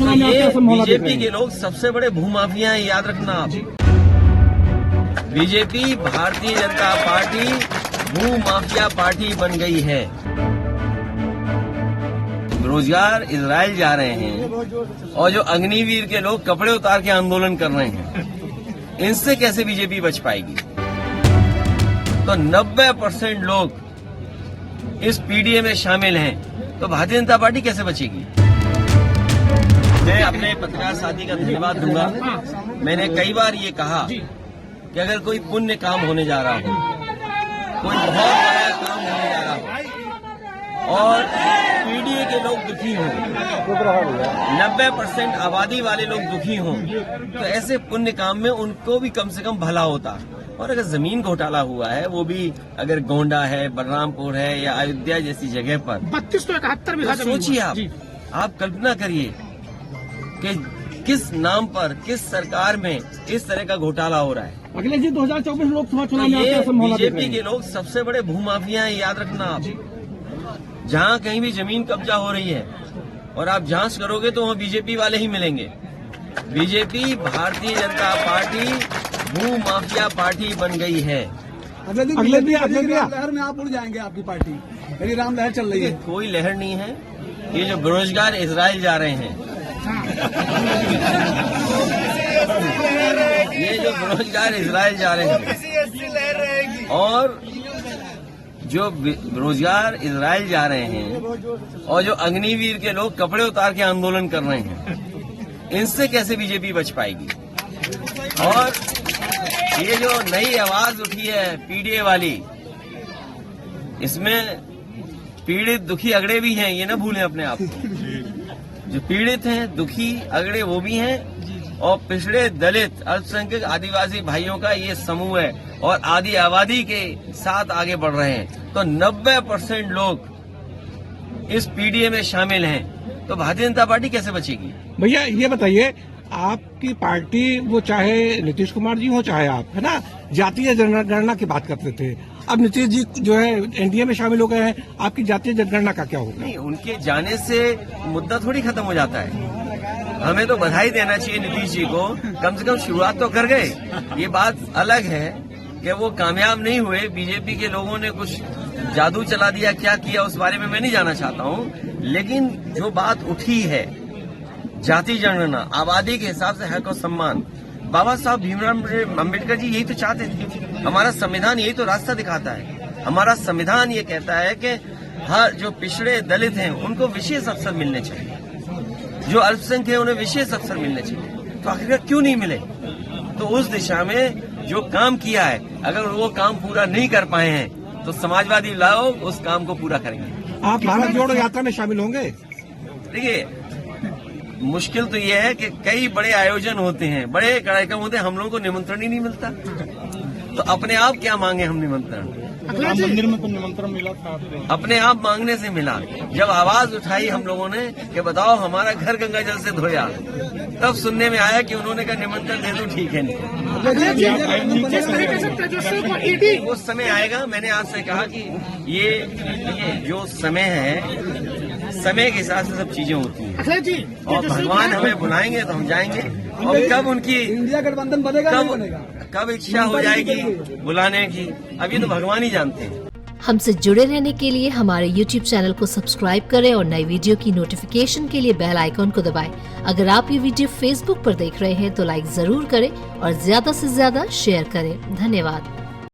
चुनाव में आप क्या संभावना देख रहे बीजेपी हैं? के लोग सबसे बड़े भूमाफिया हैं, याद रखना आप। BJP Bharatiya Janata party भूमाफिया party बन गई है। रोजगार इजराइल जा रहे हैं और जो अग्निवीर के लोग कपड़े उतार के आंदोलन कर रहे हैं, इनसे कैसे बीजेपी बच पाएगी? तो 90% लोग इस पीडीए में शामिल हैं, तो भारतीय जनता पार्टी कैसे बचेगी? मैं अपने पत्रकार साथी का धन्यवाद दूंगा। मैंने कई बार ये कहा कि अगर कोई पुण्य काम होने जा रहा हो, कोई बहुत बड़ा काम होने जा रहा हो और पीडीए के लोग दुखी हों, 90% आबादी वाले लोग दुखी हों, तो ऐसे पुण्य काम में उनको भी कम से कम भला होता। और अगर जमीन घोटाला हुआ है, वो भी अगर गोंडा है, बलरामपुर है या अयोध्या जैसी जगह पर 32 तो 71 बीघा तो सोचिए आप कल्पना करिए कि किस नाम पर, किस सरकार में इस तरह का घोटाला हो रहा है। अखिलेश जी 2024 लोकसभा चुनाव में आप ये क्या संभावना देख रहे बीजेपी हैं? के लोग सबसे बड़े भूमाफिया हैं, याद रखना आप। जहाँ कहीं भी जमीन कब्जा हो रही है और आप जांच करोगे तो वहाँ बीजेपी वाले ही मिलेंगे। BJP Bharatiya Janata party भूमाफिया party बन गई है। अगले भी लहर में आप उड़ जाएंगे, आपकी पार्टी यदि राम लहर चल रही है। कोई लहर नहीं है। ये जो बेरोजगार इजराइल जा रहे हैं, ये जो बेरोजगार इजराइल जा रहे हैं और जो बेरोजगार इजराइल जा रहे हैं और जो अग्निवीर के लोग कपड़े उतार के आंदोलन कर रहे हैं, इनसे कैसे बीजेपी बच पाएगी? और ये जो नई आवाज उठी है पीडीए वाली, इसमें पीड़ित दुखी अगड़े भी हैं, ये ना भूलें अपने आप को। जो पीड़ित हैं, दुखी अगड़े वो भी हैं और पिछड़े दलित अल्पसंख्यक आदिवासी भाइयों का ये समूह है और आधी आबादी के साथ आगे बढ़ रहे हैं। तो 90% लोग इस पीडीए में शामिल हैं, तो भारतीय जनता पार्टी कैसे बचेगी? भैया ये बताइए, आपकी पार्टी, वो चाहे नीतीश कुमार जी हो चाहे आप, है ना, जातीय जनगणना की बात करते थे। अब नीतीश जी जो है एनडीए में शामिल हो गए हैं, आपकी जातीय जनगणना का क्या होगा? नहीं, उनके जाने से मुद्दा थोड़ी खत्म हो जाता है। हमें तो बधाई देना चाहिए नीतीश जी को, कम से कम शुरुआत तो कर गए। ये बात अलग है कि वो कामयाब नहीं हुए, बीजेपी के लोगों ने कुछ जादू चला दिया, क्या किया उस बारे में मैं नहीं जाना चाहता हूँ। लेकिन जो बात उठी है, जाति जनगणना, आबादी के हिसाब से हक और सम्मान, बाबा साहब भीमराव अम्बेडकर जी यही तो चाहते थे। हमारा संविधान यही तो रास्ता दिखाता है। हमारा संविधान ये कहता है कि हर जो पिछड़े दलित हैं उनको विशेष अवसर मिलने चाहिए, जो अल्पसंख्यक हैं उन्हें विशेष अवसर मिलने चाहिए। तो आखिर क्यों नहीं मिले? तो उस दिशा में जो काम किया है, अगर वो काम पूरा नहीं कर पाए हैं तो समाजवादी लोग उस काम को पूरा करेंगे। आप भारत जोड़ो यात्रा में शामिल होंगे? देखिए, मुश्किल तो ये है कि कई बड़े आयोजन होते हैं, बड़े कार्यक्रम होते हैं, हम लोगों को निमंत्रण ही नहीं मिलता। तो अपने आप क्या मांगे हम निमंत्रण? मंदिर में तो निमंत्रण मिला था, अपने आप मांगने से मिला। जब आवाज उठाई हम लोगों ने कि बताओ हमारा घर गंगा जल से धोया, तब सुनने में आया कि उन्होंने कहा निमंत्रण दे दो, ठीक है। नहीं, उस समय आएगा। मैंने आपसे कहा कि ये जो समय है, समय के हिसाब से सब चीजें होती हैं और भगवान हमें बुलाएंगे तो हम जाएंगे। और कब उनकी इंडिया गठबंधन बनेगा नहीं बनेगा, कब इच्छा हो जाएगी बुलाने की, अभी तो भगवान ही जानते हैं। हमसे जुड़े रहने के लिए हमारे YouTube चैनल को सब्सक्राइब करें और नई वीडियो की नोटिफिकेशन के लिए बेल आइकॉन को दबाएं। अगर आप ये वीडियो Facebook पर देख रहे हैं तो लाइक जरूर करें और ज्यादा से ज्यादा शेयर करें। धन्यवाद।